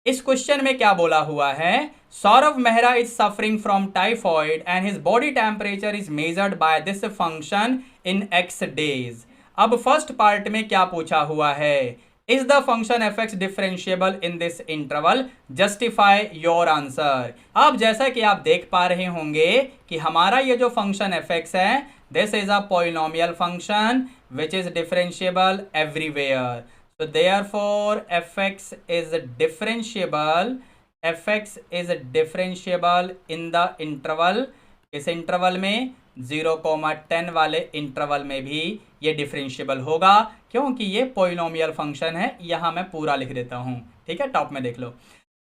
इस क्वेश्चन में क्या बोला हुआ है, Saurabh Mehra is suffering from typhoid and his body temperature is measured by this function in x days. अब फर्स्ट पार्ट में क्या पूछा हुआ है, is the function F x differentiable in this interval, justify your answer. अब जैसा कि आप देख पा रहे होंगे कि हमारा ये जो फंक्शन एफ एक्स है, this is a polynomial function which is differentiable everywhere. So therefore fx is differentiable in the interval। इस इंटरवल में 0,10 वाले इंटरवल में भी ये डिफरेंशिएबल होगा, क्योंकि ये पॉलिनोमियल फंक्शन है। यहां मैं पूरा लिख देता हूं, ठीक है, टॉप में देख लो।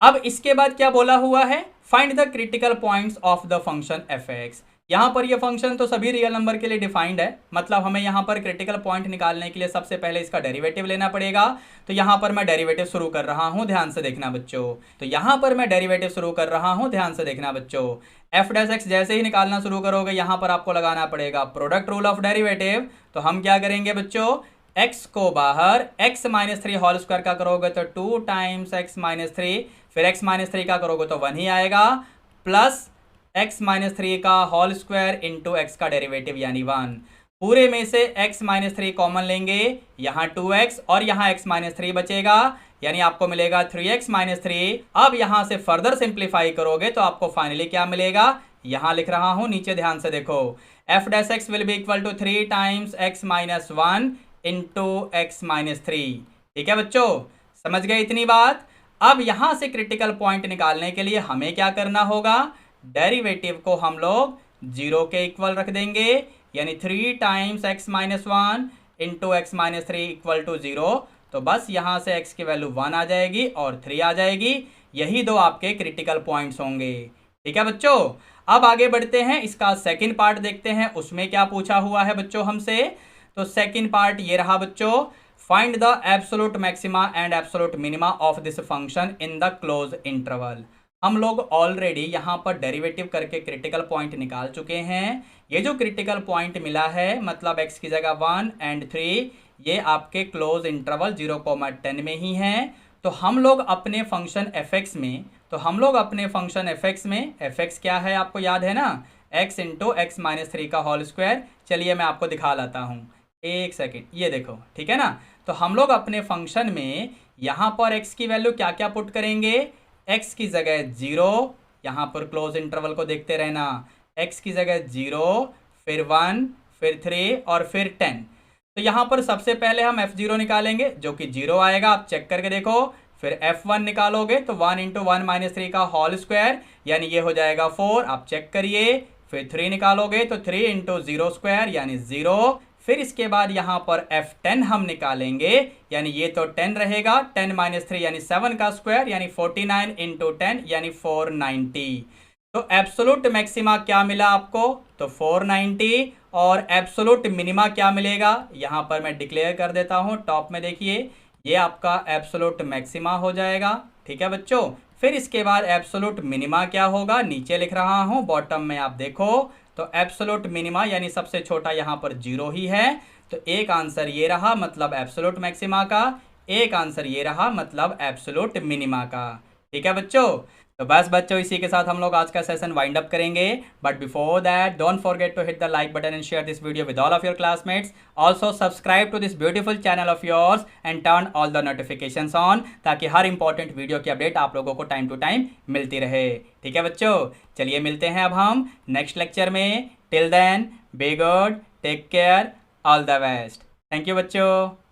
अब इसके बाद क्या बोला हुआ है, find the critical points of the function F x. यहाँ पर ये फंक्शन तो सभी रियल नंबर के लिए डिफाइंड है, मतलब हमें यहाँ पर क्रिटिकल पॉइंट निकालने के लिए सबसे पहले इसका डेरिवेटिव लेना पड़ेगा। तो यहाँ पर मैं डेरिवेटिव शुरू कर रहा हूँ, ध्यान से देखना बच्चों। तो यहाँ पर मैं डेरिवेटिव शुरू कर रहा हूँ, ध्यान से देखना बच्चों। एफ डैश एक्स जैसे ही निकालना शुरू करोगे, यहाँ पर आपको लगाना पड़ेगा प्रोडक्ट रूल ऑफ डेरिवेटिव। तो हम क्या करेंगे बच्चों, x को बाहर x minus three whole square का करोगे तो 2 टाइम्स x माइनस थ्री, फिर x माइनस थ्री का करोगे तो 1 ही आएगा, प्लस x माइनस थ्री का होल स्क्वायर इंटू एक्स का डेरिवेटिव यानी 1। पूरे में से x माइनस थ्री कॉमन लेंगे, यहाँ 2x और यहाँ x माइनस थ्री बचेगा, यानी आपको मिलेगा 3x माइनस थ्री। अब यहाँ से फर्दर सिंप्लीफाई करोगे तो आपको फाइनली क्या मिलेगा, यहाँ लिख रहा हूँ, नीचे ध्यान से देखो, F dash x will be equal to 3 times x minus one into x minus three. ठीक है बच्चों, समझ गए इतनी बात। अब यहां से क्रिटिकल पॉइंट निकालने के लिए हमें क्या करना होगा, डेरिवेटिव को हम लोग 0 के इक्वल रख देंगे, यानी 3 times x minus one into x minus three equal to 0। तो बस यहां से x की वैल्यू 1 आ जाएगी और 3 आ जाएगी। यही दो आपके क्रिटिकल पॉइंट्स होंगे। ठीक है बच्चों, अब आगे बढ़ते हैं, इसका सेकंड पार्ट देखते हैं, उसमें क्या पूछा हुआ है बच्चों हमसे। तो सेकंड पार्ट ये रहा बच्चों, find the absolute maxima and absolute minima of this function in the close interval. हम लोग ऑलरेडी यहाँ पर डेरिवेटिव करके क्रिटिकल पॉइंट निकाल चुके हैं। ये जो क्रिटिकल पॉइंट मिला है, मतलब x की जगह 1 एंड 3, ये आपके क्लोज इंटरवल 0,10 में ही है। तो हम लोग अपने फंक्शन fx में, fx क्या है आपको याद है ना, x into x minus three का होल स्क्वायर। चलिए मैं आपको दिखा लाता हूँ, एक सेकेंड, ये देखो, ठीक है ना। तो हम लोग अपने फंक्शन में यहाँ पर x की वैल्यू क्या क्या पुट करेंगे, x की जगह 0, यहाँ पर क्लोज इंटरवल को देखते रहना, x की जगह 0, फिर 1, फिर 3 और फिर 10। तो यहाँ पर सबसे पहले हम f0 निकालेंगे जो कि 0 आएगा, आप चेक करके देखो। फिर f1 निकालोगे तो 1 इंटू वन माइनस थ्री का होल स्क्वायर, यानी ये हो जाएगा 4, आप चेक करिए। फिर 3 निकालोगे तो 3 इंटू जीरो स्क्वायर यानी 0। फिर इसके बाद यहाँ पर f10 हम निकालेंगे, यानी ये तो 10 रहेगा, 10 माइनस थ्री यानी 7 का स्क्वायर यानी 49 इंटू 10 यानी 490। तो एब्सोल्यूट मैक्सिमा क्या मिला आपको, तो 490। और एब्सोल्यूट मिनिमा क्या मिलेगा, यहाँ पर मैं डिक्लेयर कर देता हूँ, टॉप में देखिए, ये आपका एब्सोल्यूट मैक्सिमा हो जाएगा। ठीक है बच्चों, फिर इसके बाद एब्सोल्यूट मिनिमा क्या होगा, नीचे लिख रहा हूँ, बॉटम में आप देखो। तो एब्सोल्यूट मिनिमा यानी सबसे छोटा यहाँ पर 0 ही है। तो एक आंसर ये रहा, मतलब एब्सोल्यूट मैक्सिमा का, एक आंसर ये रहा, मतलब एब्सोल्यूट मिनिमा का। ठीक है बच्चों, तो बस बच्चों इसी के साथ हम लोग आज का सेशन वाइंड अप करेंगे। But before that don't forget to hit the like button and share this video with all of your classmates. Also subscribe to this beautiful channel of yours and turn all the notifications on, ताकि हर important video की update आप लोगों को time to time मिलती रहे। ठीक है बच्चों, चलिए मिलते हैं अब हम नेक्स्ट लेक्चर में। Till then be good, take care, all the best. Thank you बच्चों।